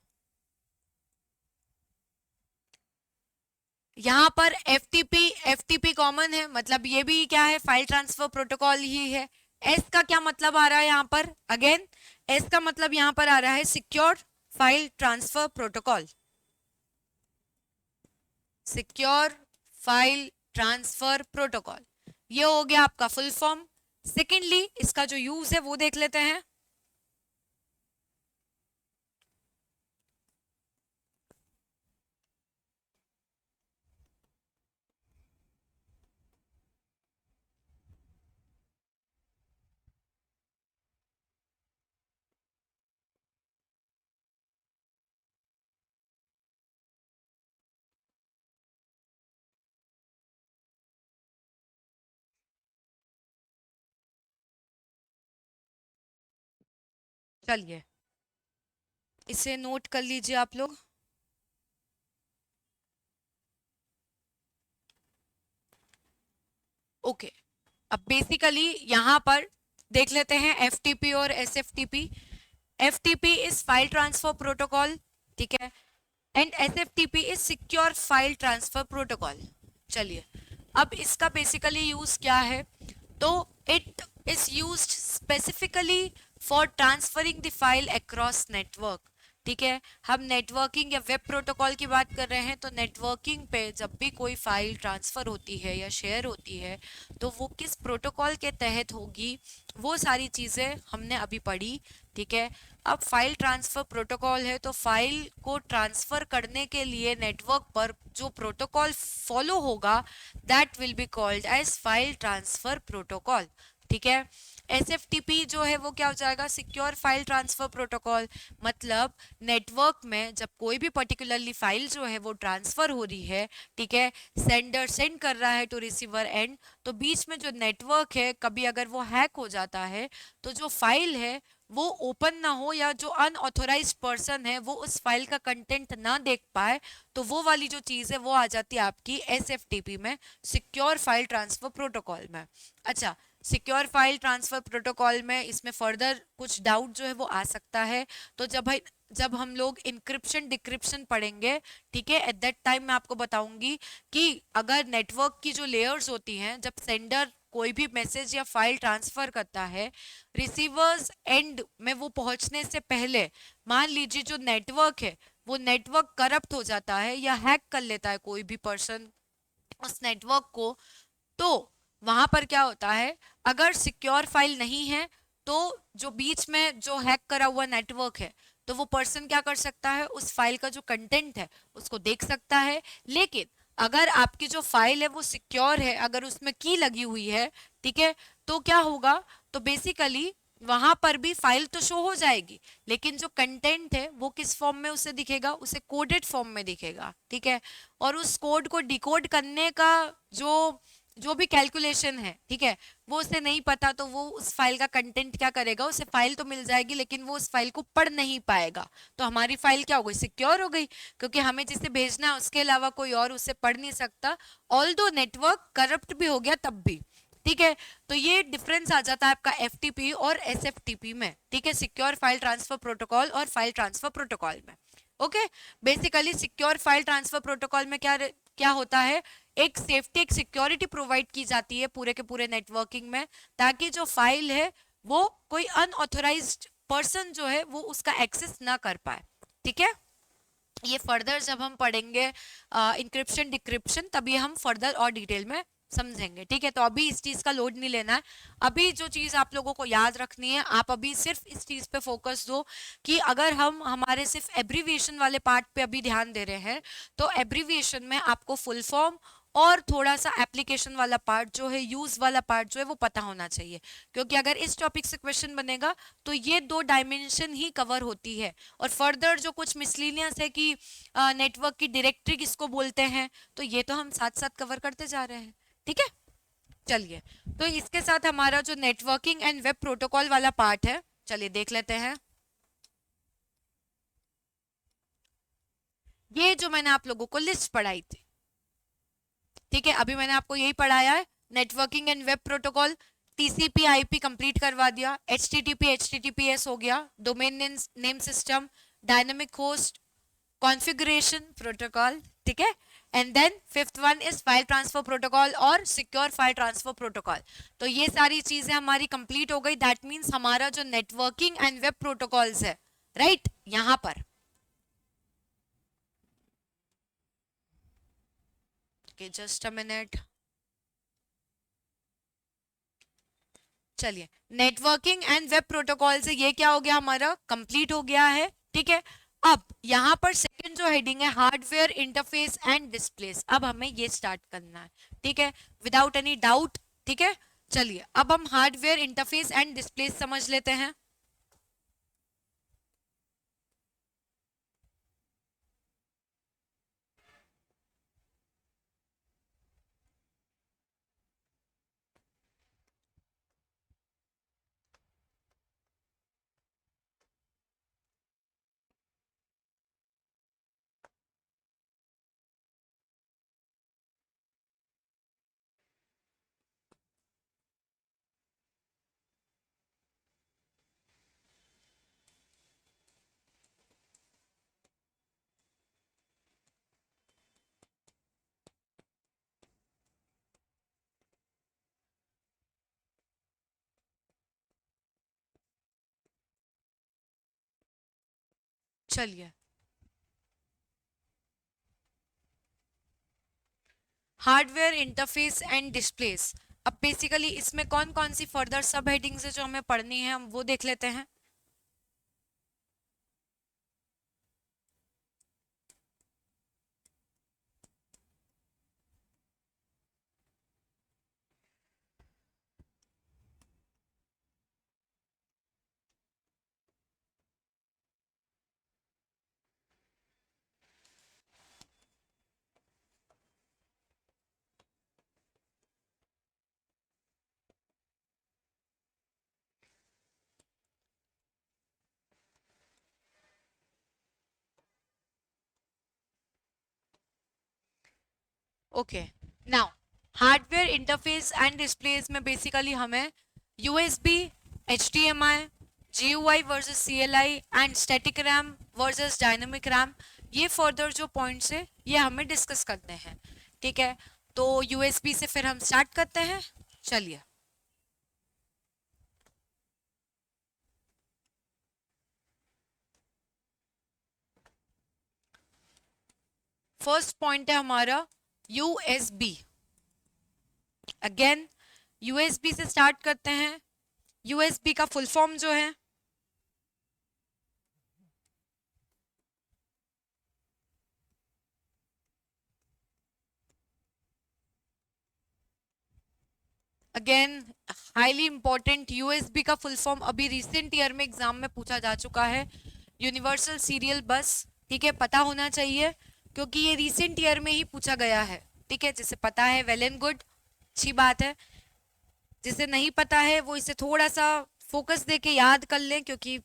S1: यहां पर FTP कॉमन है, मतलब ये भी क्या है, फाइल ट्रांसफर प्रोटोकॉल ही है। S का क्या मतलब आ रहा है यहाँ पर, अगेन S का मतलब यहाँ पर आ रहा है secure file transfer protocol, secure file transfer protocol, ये हो गया आपका फुल फॉर्म। सेकेंडली इसका जो यूज है वो देख लेते हैं। चलिए इसे नोट कर लीजिए आप लोग। ओके, अब बेसिकली यहां पर देख लेते हैं FTP और SFTP। FTP is file transfer protocol, ठीक है, and SFTP is secure file transfer protocol. चलिए अब इसका बेसिकली यूज क्या है, तो it is used specifically for transferring the file across network, ठीक है। हम नेटवर्किंग या वेब प्रोटोकॉल की बात कर रहे हैं, तो नेटवर्किंग पे जब भी कोई फाइल ट्रांसफर होती है या शेयर होती है तो वो किस प्रोटोकॉल के तहत होगी, वो सारी चीज़ें हमने अभी पढ़ी, ठीक है। अब फाइल ट्रांसफर प्रोटोकॉल है तो फाइल को ट्रांसफर करने के लिए नेटवर्क पर जो प्रोटोकॉल फॉलो होगा that will be called as file transfer protocol, ठीक है। SFTP जो है वो क्या हो जाएगा, सिक्योर फाइल ट्रांसफर प्रोटोकॉल। मतलब नेटवर्क में जब कोई भी पर्टिकुलरली फाइल जो है वो ट्रांसफर हो रही है, ठीक है, सेंडर सेंड कर रहा है टू रिसीवर एंड, तो बीच में जो नेटवर्क है कभी अगर वो हैक हो जाता है तो जो फाइल है वो ओपन ना हो, या जो अनऑथोराइज्ड पर्सन है वो उस फाइल का कंटेंट ना देख पाए, तो वो वाली जो चीज है वो आ जाती है आपकी SFTP में, सिक्योर फाइल ट्रांसफर प्रोटोकॉल में। अच्छा, सिक्योर फाइल ट्रांसफर प्रोटोकॉल में इसमें फर्दर कुछ डाउट जो है वो आ सकता है, तो जब हम लोग इंक्रिप्शन डिक्रिप्शन पढ़ेंगे, ठीक है, एट दैट टाइम मैं आपको बताऊंगी कि अगर नेटवर्क की जो लेयर्स होती हैं, जब सेंडर कोई भी मैसेज या फाइल ट्रांसफर करता है, रिसीवर्स एंड में वो पहुंचने से पहले मान लीजिए जो नेटवर्क है वो नेटवर्क करप्ट हो जाता है या हैक कर लेता है कोई भी पर्सन उस नेटवर्क को, तो वहां पर क्या होता है, अगर सिक्योर फाइल नहीं है तो जो बीच में जो हैक करा हुआ नेटवर्क है, तो वो पर्सन क्या कर सकता है, उस फाइल का जो कंटेंट है उसको देख सकता है। लेकिन अगर आपकी जो फाइल है वो सिक्योर है, अगर उसमें की लगी हुई है, ठीक है, तो क्या होगा, तो बेसिकली वहां पर भी फाइल तो शो हो जाएगी, लेकिन जो कंटेंट है वो किस फॉर्म में उसे दिखेगा, उसे कोडेड फॉर्म में दिखेगा, ठीक है। और उस कोड को डिकोड करने का जो जो भी कैलकुलेशन है, ठीक है, वो उसे नहीं पता, तो वो उस फाइल का कंटेंट क्या करेगा, उसे फाइल तो मिल जाएगी लेकिन वो उस फाइल को पढ़ नहीं पाएगा, तो हमारी फाइल क्या हो गई, सिक्योर हो गई, क्योंकि हमें जिसे भेजना है उसके अलावा कोई और उसे पढ़ नहीं सकता, ऑल दो नेटवर्क करप्ट भी हो गया तब भी, ठीक है। तो ये डिफरेंस आ जाता है आपका FTP और SFTP में, ठीक है, सिक्योर फाइल ट्रांसफर प्रोटोकॉल और फाइल ट्रांसफर प्रोटोकॉल में। Okay, basically secure file transfer protocol में क्या क्या होता है, एक सेफ्टी, एक सिक्योरिटी प्रोवाइड की जाती है पूरे के पूरे नेटवर्किंग में, ताकि जो फाइल है वो कोई अनऑथोराइज्ड पर्सन जो है वो उसका एक्सेस ना कर पाए, ठीक है। ये फर्दर जब हम पढ़ेंगे इंक्रिप्शन डिक्रिप्शन, तभी हम फर्दर और डिटेल में समझेंगे, ठीक है। तो अभी इस चीज का लोड नहीं लेना है, अभी जो चीज आप लोगों को याद रखनी है, आप अभी सिर्फ इस चीज पे फोकस दो कि अगर हम हमारे सिर्फ एब्रीविएशन वाले पार्ट पे अभी ध्यान दे रहे हैं, तो एब्रीविएशन में आपको फुल फॉर्म और थोड़ा सा एप्लीकेशन वाला पार्ट जो है, यूज वाला पार्ट जो है वो पता होना चाहिए, क्योंकि अगर इस टॉपिक से क्वेश्चन बनेगा तो ये दो डायमेंशन ही कवर होती है। और फर्दर जो कुछ मिसलीनियस है कि नेटवर्क की डायरेक्टरी किसको बोलते हैं, तो ये तो हम साथ साथ कवर करते जा रहे हैं, ठीक है। चलिए, तो इसके साथ हमारा जो नेटवर्किंग एंड वेब प्रोटोकॉल वाला पार्ट है, चलिए देख लेते हैं। ये जो मैंने आप लोगों को लिस्ट पढ़ाई थी, ठीक है, अभी मैंने आपको यही पढ़ाया है, networking and web protocol, TCP IP complete करवा दिया, HTTP HTTPS हो गया, domain name system, dynamic host, configuration protocol, ठीक है। And then fifth one is file transfer protocol और सिक्योर फाइल ट्रांसफर प्रोटोकॉल। तो ये सारी चीजें हमारी कंप्लीट हो गई, दैट मीन्स हमारा जो नेटवर्किंग एंड वेब प्रोटोकॉल्स है, राइट, यहां पर, जस्ट अ मिनट, चलिए, नेटवर्किंग एंड वेब प्रोटोकॉल से ये क्या हो गया, हमारा कंप्लीट हो गया है, ठीक है। अब यहाँ पर सेकंड जो हेडिंग है, हार्डवेयर इंटरफेस एंड डिस्प्लेस, अब हमें ये स्टार्ट करना है, ठीक है, विदाउट एनी डाउट, ठीक है। चलिए, अब हम हार्डवेयर इंटरफेस एंड डिस्प्लेस समझ लेते हैं। चलिए, हार्डवेयर इंटरफेस एंड डिस्प्लेस, अब बेसिकली इसमें कौन कौन सी फर्दर सब हेडिंग्स है जो हमें पढ़नी है, हम वो देख लेते हैं। Okay, now hardware interface and displace में बेसिकली हमें USB, HDMI, GUI versus CLI and static RAM versus dynamic RAM, ये फर्दर जो पॉइंट्स है ये हमें डिस्कस करते हैं, ठीक है। तो यूएसबी से फिर हम स्टार्ट करते हैं, चलिए। फर्स्ट पॉइंट है हमारा यूएसबी। अगेन यूएसबी से स्टार्ट करते हैं। यूएसबी का फुल फॉर्म जो है, अगेन हाईली इंपॉर्टेंट, यूएसबी का फुल फॉर्म अभी रिसेंट ईयर में एग्जाम में पूछा जा चुका है, यूनिवर्सल सीरियल बस, ठीक है, पता होना चाहिए क्योंकि ये रिसेंट ईयर में ही पूछा गया है, ठीक है। जिसे पता है वेल एंड गुड, अच्छी बात है। जिसे नहीं पता है वो इसे थोड़ा सा फोकस दे के याद कर लें, क्योंकि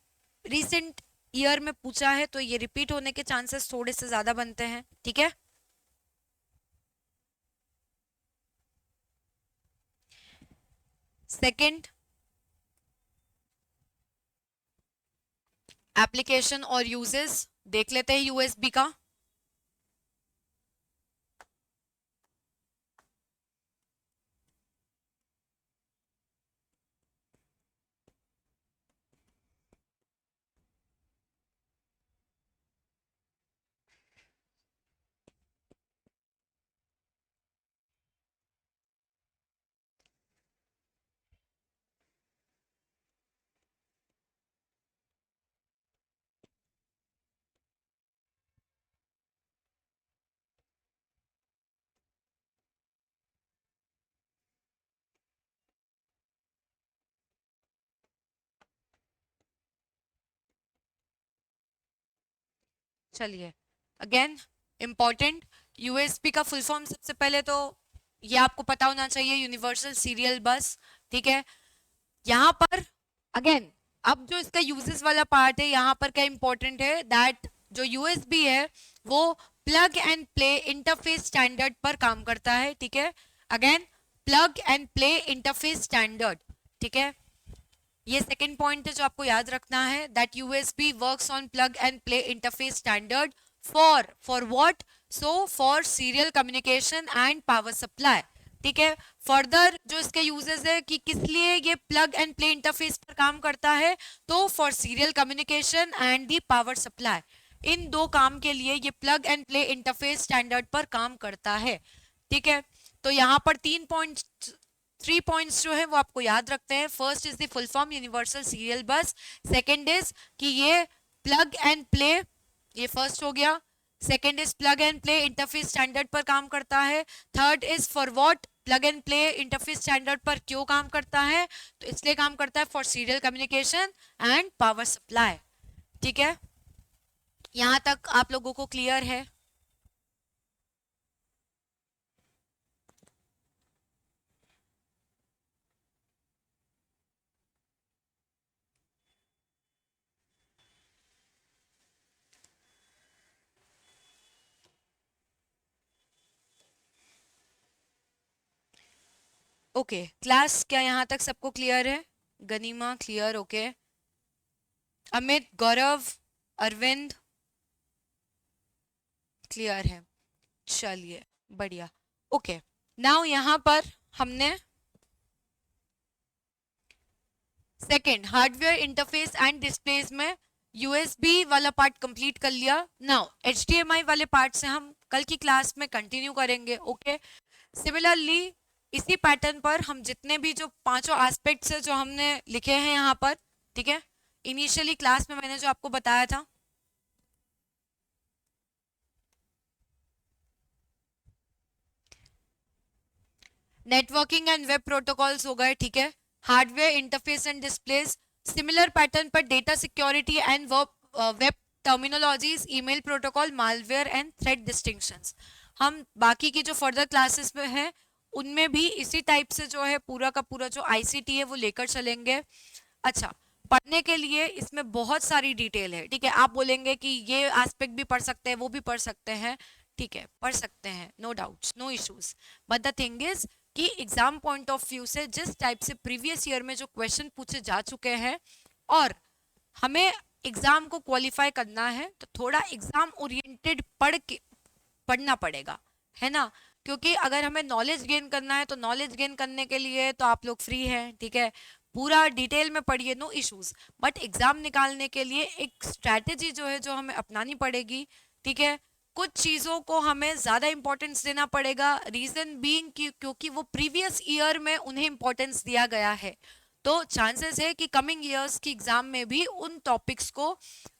S1: रिसेंट ईयर में पूछा है तो ये रिपीट होने के चांसेस थोड़े से ज्यादा बनते हैं, ठीक है। सेकंड, एप्लीकेशन और यूजेस देख लेते हैं यूएसबी का। चलिए, अगेन इम्पॉर्टेंट, यूएसबी का फुल फॉर्म सबसे पहले तो ये आपको पता होना चाहिए, यूनिवर्सल सीरियल बस, ठीक है। यहाँ पर अगेन अब जो इसका यूजेस वाला पार्ट है, यहाँ पर क्या इंपॉर्टेंट है, दैट जो यूएसबी है वो plug and play interface standard पर काम करता है, ठीक है। Again plug and play interface standard, ठीक है। ये सेकंड पॉइंट है जो आपको याद रखना है, that USB works on plug and play interface standard for what, so for serial communication and power supply, ठीक है। फर्दर जो इसके यूजेस है कि किस लिए ये प्लग एंड प्ले इंटरफेस पर काम करता है, तो for serial communication and the power supply, इन दो काम के लिए ये plug and play interface standard पर काम करता है, ठीक है। तो यहाँ पर 3 पॉइंट्स जो है वो आपको याद रखते हैं। First is the full form universal serial बस, सेकंड इज कि ये प्लग एंड प्ले, ये फर्स्ट हो गया। Second is plug and play interface standard पर काम करता है। Third is for what, plug and play interface standard पर क्यों काम करता है, तो इसलिए काम करता है for serial communication and power supply, ठीक है। यहां तक आप लोगों को क्लियर है? ओके क्लास, क्या यहाँ तक सबको क्लियर है? गनीमा क्लियर, ओके। अमित, गौरव, अरविंद क्लियर है, चलिए बढ़िया। ओके, नाउ यहाँ पर हमने second hardware interface and displace में यूएसबी वाला पार्ट कंप्लीट कर लिया। नाउ एचडीएमआई वाले पार्ट से हम कल की क्लास में कंटिन्यू करेंगे, ओके। सिमिलरली इसी पैटर्न पर हम जितने भी जो पांचों एस्पेक्ट्स है जो हमने लिखे हैं यहाँ पर, ठीक है, इनिशियली क्लास में मैंने जो आपको बताया था, नेटवर्किंग एंड वेब प्रोटोकॉल्स हो गए, ठीक है। Hardware interface and displays, similar pattern पर data security and web terminologies, email protocol, malware and threat distinctions. हम बाकी की जो फर्दर क्लासेस में है उनमें भी इसी टाइप से जो है पूरा का पूरा जो आईसीटी है वो लेकर चलेंगे। अच्छा, पढ़ने के लिए इसमें बहुत सारी डिटेल है, ठीक है। आप बोलेंगे कि ये एस्पेक्ट भी पढ़ सकते हैं, वो भी पढ़ सकते हैं, ठीक है, पढ़ सकते हैं, no doubts, no issues. But the thing is कि एग्जाम पॉइंट ऑफ व्यू से जिस टाइप से प्रीवियस ईयर में जो क्वेश्चन पूछे जा चुके हैं और हमें एग्जाम को क्वालिफाई करना है, तो थोड़ा एग्जाम ओरिएंटेड पढ़ना पड़ेगा, है ना। क्योंकि अगर हमें नॉलेज गेन करना है तो नॉलेज गेन करने के लिए तो आप लोग फ्री हैं, ठीक है, पूरा डिटेल में पढ़िए, नो इश्यूज। बट एग्जाम निकालने के लिए एक स्ट्रैटेजी जो है जो हमें अपनानी पड़ेगी, ठीक है। कुछ चीज़ों को हमें ज़्यादा इंपॉर्टेंस देना पड़ेगा, रीज़न बीइंग क्योंकि वो प्रीवियस ईयर में उन्हें इंपॉर्टेंस दिया गया है। तो चांसेस है कि कमिंग ईयर्स की एग्जाम में भी उन टॉपिक्स को,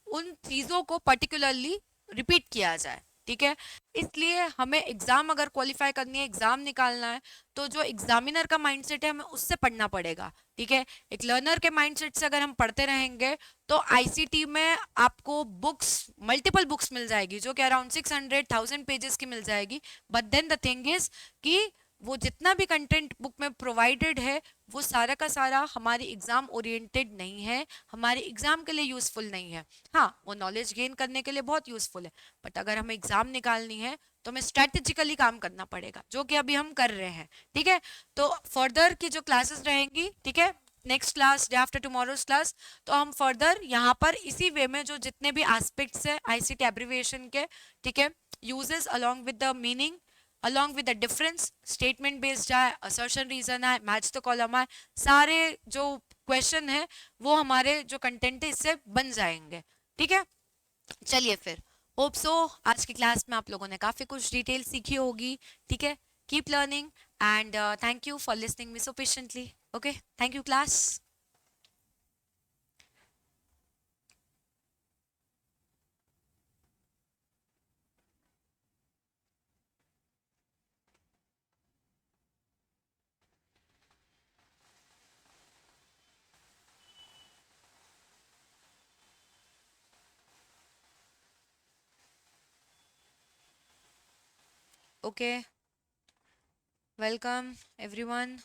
S1: उन चीज़ों को पर्टिकुलरली रिपीट किया जाए, ठीक है। इसलिए हमें एग्जाम अगर क्वालिफाई करनी है, एग्जाम निकालना है, तो जो एग्जामिनर का माइंडसेट है हमें उससे पढ़ना पड़ेगा, ठीक है। एक लर्नर के माइंडसेट से अगर हम पढ़ते रहेंगे तो आईसीटी में आपको बुक्स, मल्टीपल बुक्स मिल जाएगी जो कि अराउंड 600,000 पेजेस की मिल जाएगी। But then the thing is कि वो जितना भी कंटेंट बुक में प्रोवाइडेड है वो सारा का सारा हमारी एग्जाम ओरिएंटेड नहीं है, हमारे एग्जाम के लिए यूजफुल नहीं है। हाँ, वो नॉलेज गेन करने के लिए बहुत यूजफुल है, बट अगर हमें एग्जाम निकालनी है तो हमें स्ट्रेटेजिकली काम करना पड़ेगा, जो कि अभी हम कर रहे हैं, ठीक है। तो फर्दर की जो क्लासेस रहेंगी, ठीक है, next class day after tomorrow's class, तो हम फर्दर यहाँ पर इसी वे में जो जितने भी एस्पेक्ट्स है आईसीटी एब्रिविएशन के, ठीक है, uses along with the meaning, along with the difference, statement based है, assertion reason है, match the column है, सारे जो क्वेश्चन है वो हमारे जो कंटेंट है इससे बन जाएंगे, ठीक है। चलिए फिर, होप सो आज की क्लास में आप लोगों ने काफ़ी कुछ डिटेल सीखी होगी, ठीक है। Keep learning and thank you for listening me so patiently. Okay, thank you class. Okay, welcome everyone.